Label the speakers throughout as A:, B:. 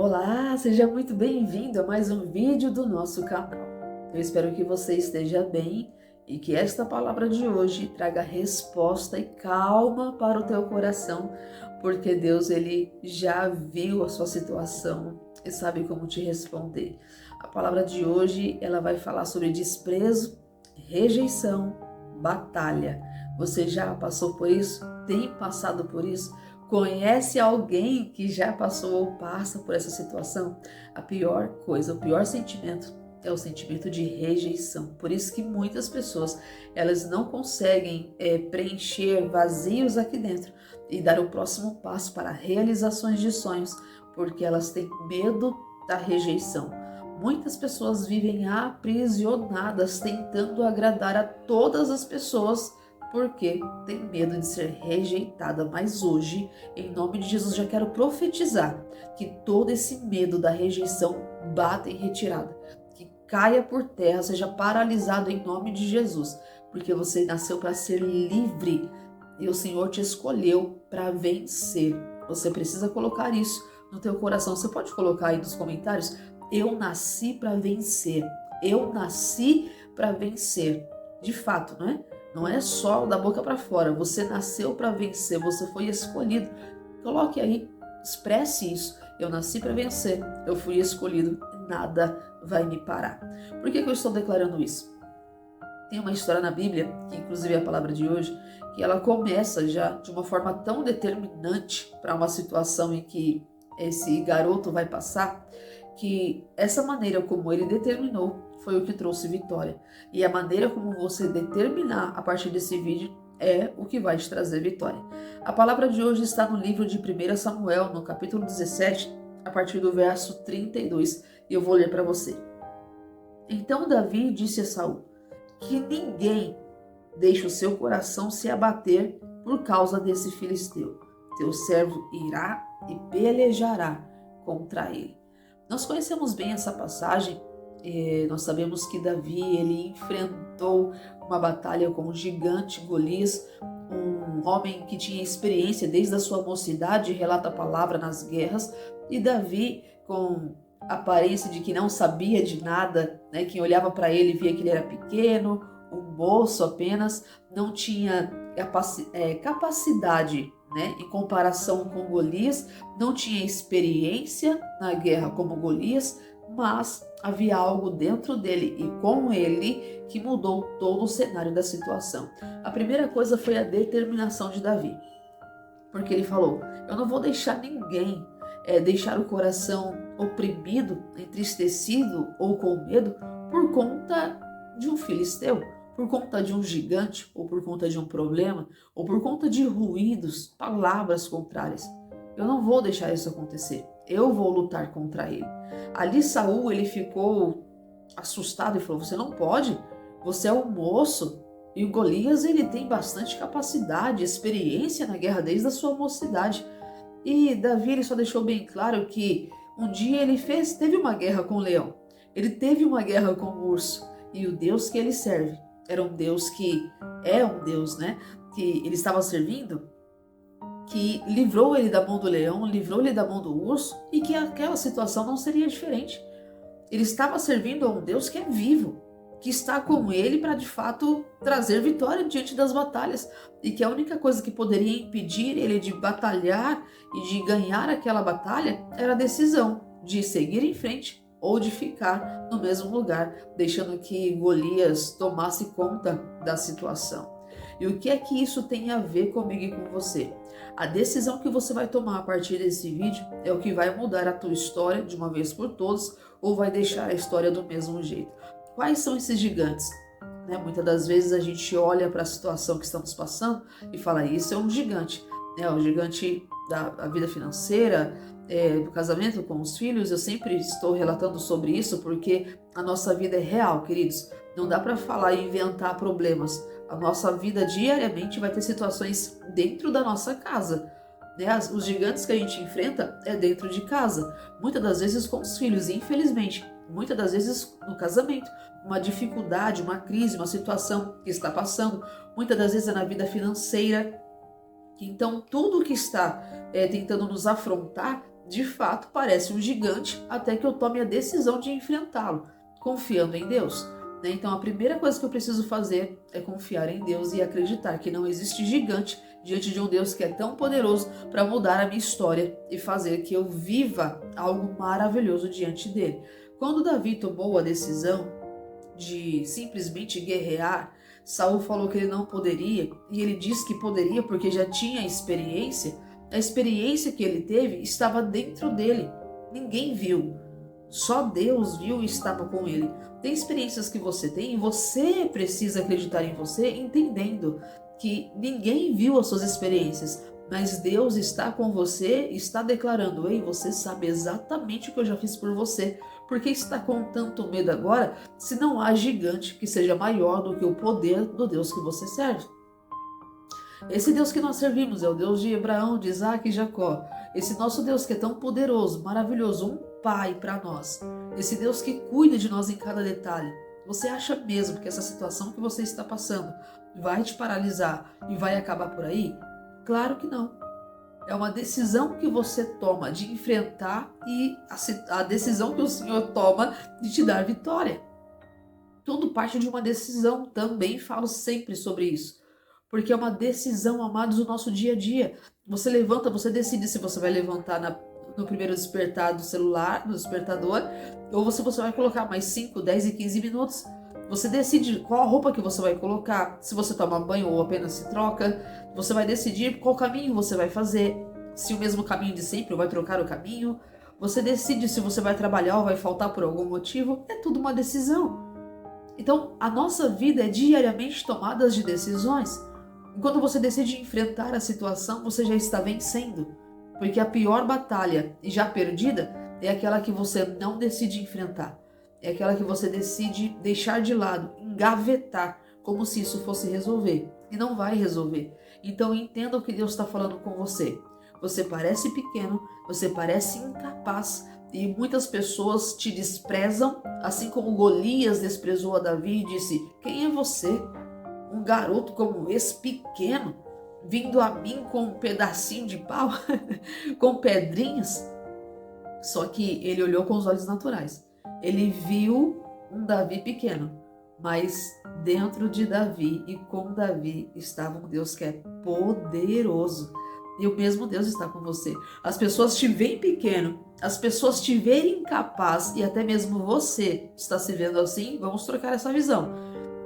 A: Olá, seja muito bem-vindo a mais um vídeo do nosso canal. Eu espero que você esteja bem e que esta palavra de hoje traga resposta e calma para o teu coração, porque Deus ele já viu a sua situação e sabe como te responder. A palavra de hoje ela vai falar sobre desprezo, rejeição, batalha. Você já passou por isso? Tem passado por isso? Conhece alguém que já passou ou passa por essa situação? A pior coisa, o pior sentimento é o sentimento de rejeição. Por isso que muitas pessoas, elas não conseguem preencher vazios aqui dentro e dar o próximo passo para realizações de sonhos, porque elas têm medo da rejeição. Muitas pessoas vivem aprisionadas tentando agradar a todas as pessoas porque tem medo de ser rejeitada. Mas hoje, em nome de Jesus, já quero profetizar que todo esse medo da rejeição bata em retirada, que caia por terra, seja paralisado em nome de Jesus, porque você nasceu para ser livre e o Senhor te escolheu para vencer. Você precisa colocar isso no teu coração. Você pode colocar aí nos comentários: eu nasci para vencer. Eu nasci para vencer. De fato, não é? Não é só da boca para fora. Você nasceu para vencer, você foi escolhido. Coloque aí, expresse isso. Eu nasci para vencer, eu fui escolhido e nada vai me parar. Por que eu estou declarando isso? Tem uma história na Bíblia, que inclusive é a palavra de hoje, que ela começa já de uma forma tão determinante para uma situação em que esse garoto vai passar, que essa maneira como ele determinou foi o que trouxe vitória. E a maneira como você determinar a partir desse vídeo é o que vai te trazer vitória. A palavra de hoje está no livro de 1 Samuel, no capítulo 17, a partir do verso 32, e eu vou ler para você. Então Davi disse a Saul: que ninguém deixe o seu coração se abater por causa desse filisteu. Teu servo irá e pelejará contra ele. Nós conhecemos bem essa passagem. Nós sabemos que Davi ele enfrentou uma batalha com o gigante Golias, um homem que tinha experiência desde a sua mocidade, relata a palavra nas guerras, e Davi, com a aparência de que não sabia de nada, né? Quem olhava para ele via que ele era pequeno, um moço apenas, não tinha capacidade, né, em comparação com Golias, não tinha experiência na guerra como Golias, mas havia algo dentro dele e com ele que mudou todo o cenário da situação. A primeira coisa foi a determinação de Davi, porque ele falou: eu não vou deixar ninguém deixar o coração oprimido, entristecido ou com medo por conta de um filisteu, por conta de um gigante, ou por conta de um problema, ou por conta de ruídos, palavras contrárias. Eu não vou deixar isso acontecer. Eu vou lutar contra ele. Ali Saul ele ficou assustado e falou: você não pode, você é um moço. E o Golias ele tem bastante capacidade, experiência na guerra desde a sua mocidade. E Davi ele só deixou bem claro que um dia ele teve uma guerra com o leão, ele teve uma guerra com o urso, e o Deus que ele serve era um Deus que é um Deus, né, que ele estava servindo, que livrou ele da mão do leão, livrou ele da mão do urso, e que aquela situação não seria diferente. Ele estava servindo a um Deus que é vivo, que está com ele para de fato trazer vitória diante das batalhas, e que a única coisa que poderia impedir ele de batalhar e de ganhar aquela batalha era a decisão de seguir em frente ou de ficar no mesmo lugar, deixando que Golias tomasse conta da situação. E o que é que isso tem a ver comigo e com você? A decisão que você vai tomar a partir desse vídeo é o que vai mudar a tua história de uma vez por todas, ou vai deixar a história do mesmo jeito. Quais são esses gigantes? Muitas das vezes a gente olha para a situação que estamos passando e fala: isso é um gigante, o gigante da vida financeira, do casamento com os filhos. Eu sempre estou relatando sobre isso porque a nossa vida é real, queridos. Não dá para falar e inventar problemas. A nossa vida diariamente vai ter situações dentro da nossa casa. Os gigantes que a gente enfrenta é dentro de casa, muitas das vezes com os filhos, infelizmente, muitas das vezes no casamento, uma dificuldade, uma crise, uma situação que está passando, muitas das vezes é na vida financeira. Então tudo que está tentando nos afrontar de fato parece um gigante até que eu tome a decisão de enfrentá-lo, confiando em Deus. Então a primeira coisa que eu preciso fazer é confiar em Deus e acreditar que não existe gigante diante de um Deus que é tão poderoso para mudar a minha história e fazer que eu viva algo maravilhoso diante dele. Quando Davi tomou a decisão de simplesmente guerrear, Saul falou que ele não poderia, e ele disse que poderia porque já tinha experiência. A experiência que ele teve estava dentro dele. Ninguém viu. Só Deus viu e estava com ele. Tem experiências que você tem e você precisa acreditar em você, entendendo que ninguém viu as suas experiências, mas Deus está com você e está declarando: ei, você sabe exatamente o que eu já fiz por você. Por que está com tanto medo agora, se não há gigante que seja maior do que o poder do Deus que você serve? Esse Deus que nós servimos é o Deus de Abraão, de Isaac e Jacó. Esse nosso Deus que é tão poderoso, maravilhoso, um pai para nós. Esse Deus que cuida de nós em cada detalhe. Você acha mesmo que essa situação que você está passando vai te paralisar e vai acabar por aí? Claro que não. É uma decisão que você toma de enfrentar e a decisão que o Senhor toma de te dar vitória. Tudo parte de uma decisão. Também falo sempre sobre isso. Porque é uma decisão, amados, do nosso dia a dia. Você levanta, você decide se você vai levantar no primeiro despertar do celular, do despertador, ou se você vai colocar mais 5, 10 e 15 minutos. Você decide qual a roupa que você vai colocar, se você toma banho ou apenas se troca. Você vai decidir qual caminho você vai fazer, se o mesmo caminho de sempre ou vai trocar o caminho. Você decide se você vai trabalhar ou vai faltar por algum motivo. É tudo uma decisão. Então, a nossa vida é diariamente tomada de decisões. Quando você decide enfrentar a situação, você já está vencendo. Porque a pior batalha, e já perdida, é aquela que você não decide enfrentar. É aquela que você decide deixar de lado, engavetar, como se isso fosse resolver. E não vai resolver. Então entenda o que Deus está falando com você. Você parece pequeno, você parece incapaz, e muitas pessoas te desprezam, assim como Golias desprezou a Davi e disse: quem é você? Um garoto como esse, pequeno, vindo a mim com um pedacinho de pau, com pedrinhas? Só que ele olhou com os olhos naturais. Ele viu um Davi pequeno, mas dentro de Davi e com Davi estava um Deus que é poderoso. E o mesmo Deus está com você. As pessoas te veem pequeno, as pessoas te veem incapaz, e até mesmo você está se vendo assim. Vamos trocar essa visão.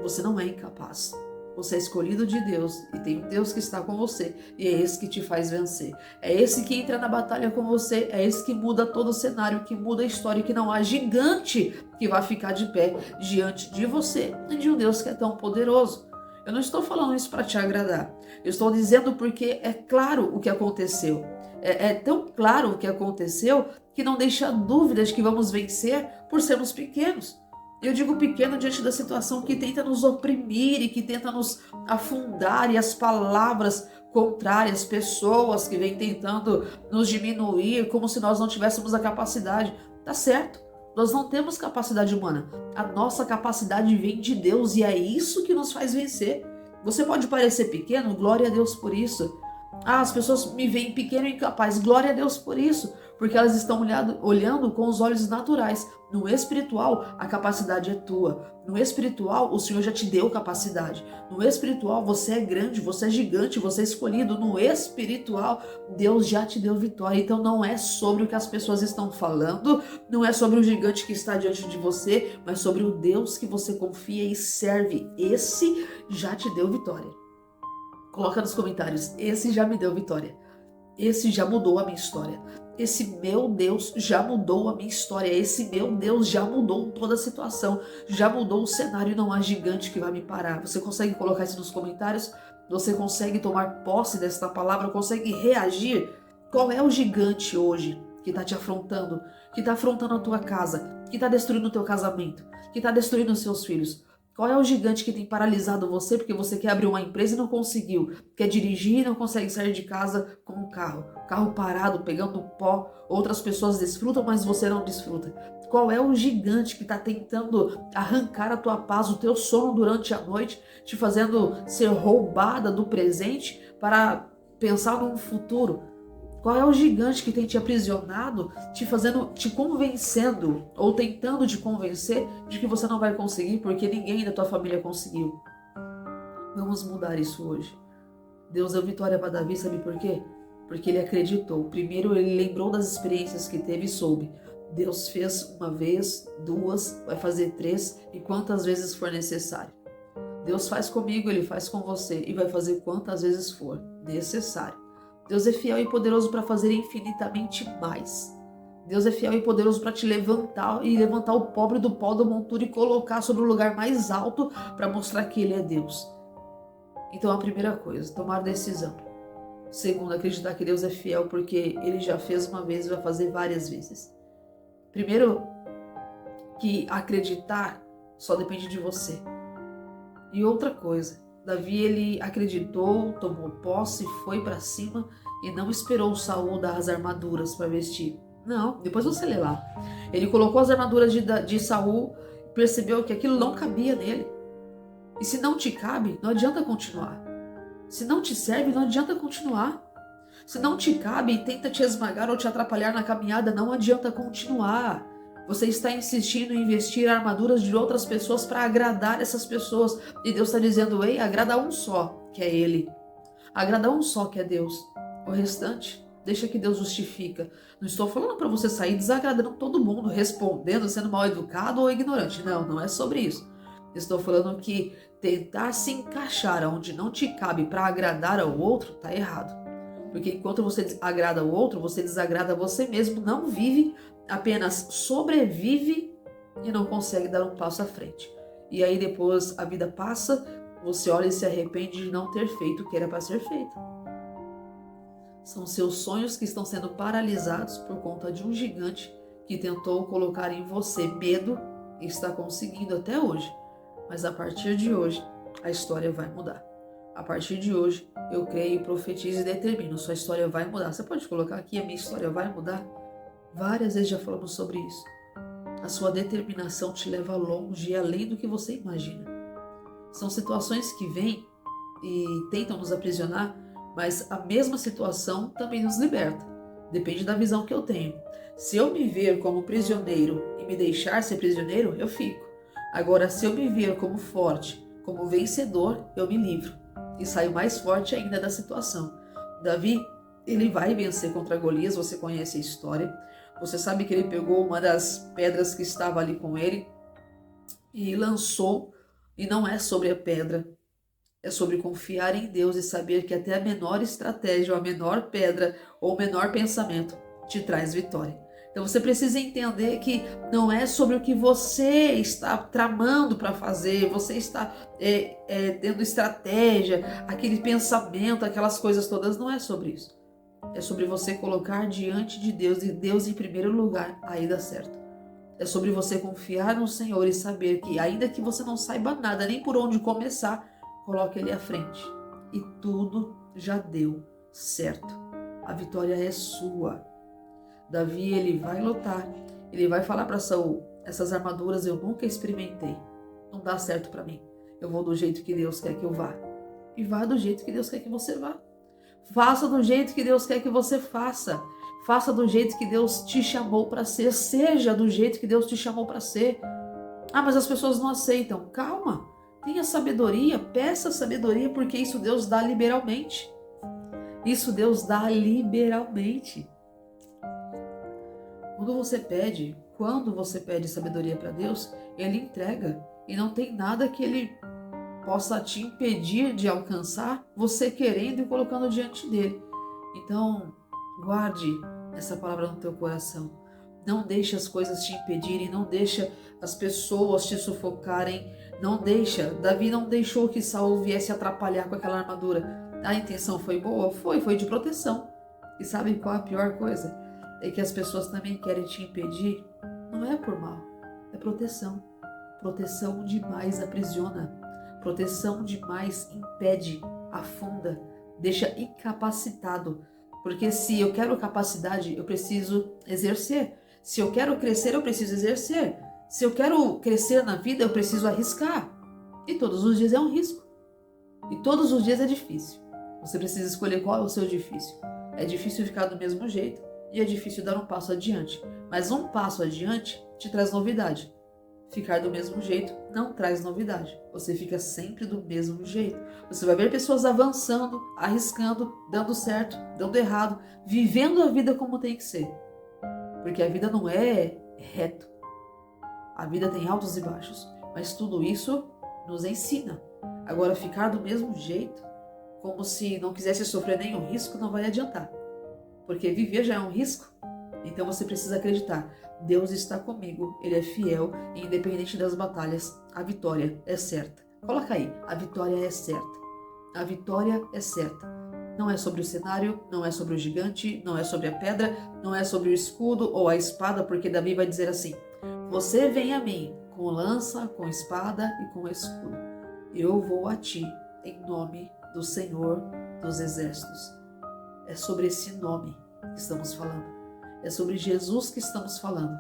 A: Você não é incapaz. Você é escolhido de Deus e tem um Deus que está com você, e é esse que te faz vencer. É esse que entra na batalha com você, é esse que muda todo o cenário, que muda a história, que não há gigante que vai ficar de pé diante de você e de um Deus que é tão poderoso. Eu não estou falando isso para te agradar. Eu estou dizendo porque é claro o que aconteceu. É tão claro o que aconteceu que não deixa dúvidas de que vamos vencer por sermos pequenos. Eu digo pequeno diante da situação que tenta nos oprimir e que tenta nos afundar, e as palavras contrárias, pessoas que vêm tentando nos diminuir, como se nós não tivéssemos a capacidade. Tá certo, nós não temos capacidade humana. A nossa capacidade vem de Deus e é isso que nos faz vencer. Você pode parecer pequeno, glória a Deus por isso. As pessoas me veem pequeno e incapaz, glória a Deus por isso, porque elas estão olhando com os olhos naturais. No espiritual, a capacidade é tua. No espiritual, o Senhor já te deu capacidade. No espiritual, você é grande, você é gigante, você é escolhido. No espiritual, Deus já te deu vitória. Então não é sobre o que as pessoas estão falando, não é sobre o gigante que está diante de você, mas sobre o Deus que você confia e serve. Esse já te deu vitória. Coloca nos comentários: esse já me deu vitória. Esse já mudou a minha história. Esse meu Deus já mudou a minha história. Esse meu Deus já mudou toda a situação. Já mudou o cenário e não há gigante que vai me parar. Você consegue colocar isso nos comentários? Você consegue tomar posse desta palavra? Consegue reagir? Qual é o gigante hoje que está te afrontando? Que está afrontando a tua casa? Que está destruindo o teu casamento? Que está destruindo os seus filhos? Qual é o gigante que tem paralisado você porque você quer abrir uma empresa e não conseguiu? Quer dirigir e não consegue sair de casa com um carro parado, pegando pó. Outras pessoas desfrutam, mas você não desfruta. Qual é o gigante que está tentando arrancar a tua paz, o teu sono durante a noite, te fazendo ser roubada do presente para pensar num futuro? Qual é o gigante que tem te aprisionado, te convencendo ou tentando te convencer de que você não vai conseguir porque ninguém da tua família conseguiu? Vamos mudar isso hoje. Deus deu vitória para Davi, sabe por quê? Porque ele acreditou. Primeiro ele lembrou das experiências que teve e soube. Deus fez uma vez, duas, vai fazer três e quantas vezes for necessário. Deus faz comigo, Ele faz com você e vai fazer quantas vezes for necessário. Deus é fiel e poderoso para fazer infinitamente mais. Deus é fiel e poderoso para te levantar e levantar o pobre do pó da montura e colocar sobre o lugar mais alto para mostrar que Ele é Deus. Então a primeira coisa, tomar decisão. Segundo, acreditar que Deus é fiel porque Ele já fez uma vez e vai fazer várias vezes. Primeiro, que acreditar só depende de você. E outra coisa, Davi ele acreditou, tomou posse, foi para cima e não esperou Saul dar as armaduras para vestir. Não, depois você lê lá. Ele colocou as armaduras de Saul, percebeu que aquilo não cabia nele. E se não te cabe, não adianta continuar. Se não te serve, não adianta continuar. Se não te cabe e tenta te esmagar ou te atrapalhar na caminhada, não adianta continuar. Você está insistindo em vestir armaduras de outras pessoas para agradar essas pessoas. E Deus está dizendo, ei, agrada um só, que é Ele. Agrada um só, que é Deus. O restante, deixa que Deus justifica. Não estou falando para você sair desagradando todo mundo, respondendo, sendo mal educado ou ignorante. Não, não é sobre isso. Estou falando que tentar se encaixar onde não te cabe para agradar ao outro, está errado. Porque enquanto você agrada o outro, você desagrada você mesmo, não vive, apenas sobrevive e não consegue dar um passo à frente. E aí depois a vida passa, você olha e se arrepende de não ter feito o que era para ser feito. São seus sonhos que estão sendo paralisados por conta de um gigante que tentou colocar em você medo e está conseguindo até hoje. Mas a partir de hoje, a história vai mudar. A partir de hoje, eu creio, profetizo e determino, sua história vai mudar. Você pode colocar aqui, a minha história vai mudar? Várias vezes já falamos sobre isso. A sua determinação te leva longe e além do que você imagina. São situações que vêm e tentam nos aprisionar, mas a mesma situação também nos liberta. Depende da visão que eu tenho. Se eu me ver como prisioneiro e me deixar ser prisioneiro, eu fico. Agora, se eu me ver como forte, como vencedor, eu me livro. E saio mais forte ainda da situação. Davi, ele vai vencer contra Golias, você conhece a história. Você sabe que ele pegou uma das pedras que estava ali com ele e lançou. E não é sobre a pedra, é sobre confiar em Deus e saber que até a menor estratégia, ou a menor pedra, ou o menor pensamento te traz vitória. Então você precisa entender que não é sobre o que você está tramando para fazer, você está tendo estratégia, aquele pensamento, aquelas coisas todas, não é sobre isso. É sobre você colocar diante de Deus e Deus em primeiro lugar, aí dá certo. É sobre você confiar no Senhor e saber que ainda que você não saiba nada, nem por onde começar, coloque Ele à frente. E tudo já deu certo. A vitória é sua. Davi, ele vai lutar, ele vai falar para Saul, essas armaduras eu nunca experimentei, não dá certo para mim, eu vou do jeito que Deus quer que eu vá. E vá do jeito que Deus quer que você vá. Faça do jeito que Deus quer que você faça. Faça do jeito que Deus te chamou para ser, seja do jeito que Deus te chamou para ser. Ah, mas as pessoas não aceitam. Calma, tenha sabedoria, peça sabedoria, porque isso Deus dá liberalmente. Isso Deus dá liberalmente. Quando você pede sabedoria para Deus, Ele entrega. E não tem nada que Ele possa te impedir de alcançar, você querendo e colocando diante dEle. Então, guarde essa palavra no teu coração. Não deixe as coisas te impedirem, não deixe as pessoas te sufocarem. Davi não deixou que Saul viesse atrapalhar com aquela armadura. A intenção foi boa? Foi de proteção. E sabe qual é a pior coisa? É que as pessoas também querem te impedir, não é por mal, é proteção. Proteção demais aprisiona, proteção demais impede, afunda, deixa incapacitado. Porque se eu quero capacidade, eu preciso exercer. Se eu quero crescer, eu preciso exercer. Se eu quero crescer na vida, eu preciso arriscar. E todos os dias é um risco. E todos os dias é difícil. Você precisa escolher qual é o seu difícil. É difícil ficar do mesmo jeito e é difícil dar um passo adiante. Mas um passo adiante te traz novidade. Ficar do mesmo jeito não traz novidade. Você fica sempre do mesmo jeito. Você vai ver pessoas avançando, arriscando, dando certo, dando errado, vivendo a vida como tem que ser. Porque a vida não é reto. A vida tem altos e baixos. Mas tudo isso nos ensina. Agora, ficar do mesmo jeito, como se não quisesse sofrer nenhum risco, não vai adiantar. Porque viver já é um risco. Então você precisa acreditar. Deus está comigo, Ele é fiel e independente das batalhas, a vitória é certa. Coloca aí, a vitória é certa. A vitória é certa. Não é sobre o cenário, não é sobre o gigante, não é sobre a pedra, não é sobre o escudo ou a espada, porque Davi vai dizer assim: você vem a mim com lança, com espada e com escudo. Eu vou a ti em nome do Senhor dos Exércitos. É sobre esse nome que estamos falando. É sobre Jesus que estamos falando.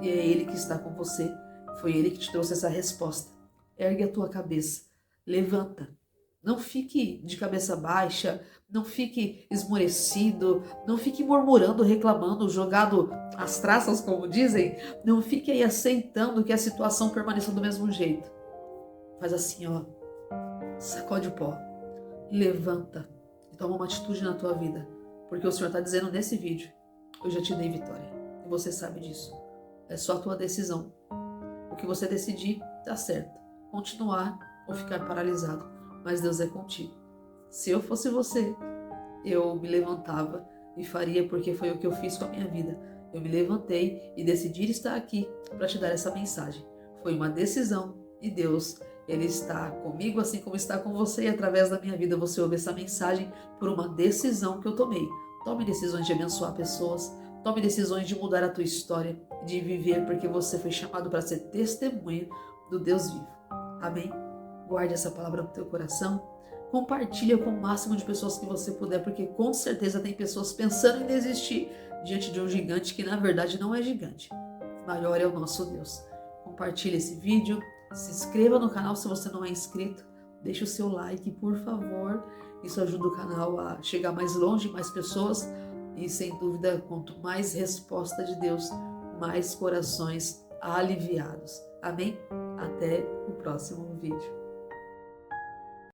A: E é Ele que está com você. Foi Ele que te trouxe essa resposta. Ergue a tua cabeça. Levanta. Não fique de cabeça baixa. Não fique esmorecido. Não fique murmurando, reclamando, jogado às traças, como dizem. Não fique aí aceitando que a situação permaneça do mesmo jeito. Faz assim, ó. Sacode o pó. Levanta. E toma uma atitude na tua vida. Porque o Senhor está dizendo nesse vídeo: eu já te dei vitória. E você sabe disso. É só a tua decisão. O que você decidir, tá certo. Continuar ou ficar paralisado. Mas Deus é contigo. Se eu fosse você, eu me levantava e faria, porque foi o que eu fiz com a minha vida. Eu me levantei e decidi estar aqui para te dar essa mensagem. Foi uma decisão e Deus, Ele está comigo assim como está com você, e através da minha vida você ouve essa mensagem por uma decisão que eu tomei. Tome decisões de abençoar pessoas, tome decisões de mudar a tua história, de viver, porque você foi chamado para ser testemunha do Deus vivo. Amém? Guarde essa palavra no teu coração, compartilha com o máximo de pessoas que você puder, porque com certeza tem pessoas pensando em desistir diante de um gigante que na verdade não é gigante. Maior é o nosso Deus. Compartilhe esse vídeo, se inscreva no canal se você não é inscrito, deixe o seu like, por favor. Isso ajuda o canal a chegar mais longe, mais pessoas. E sem dúvida, quanto mais resposta de Deus, mais corações aliviados. Amém? Até o próximo vídeo.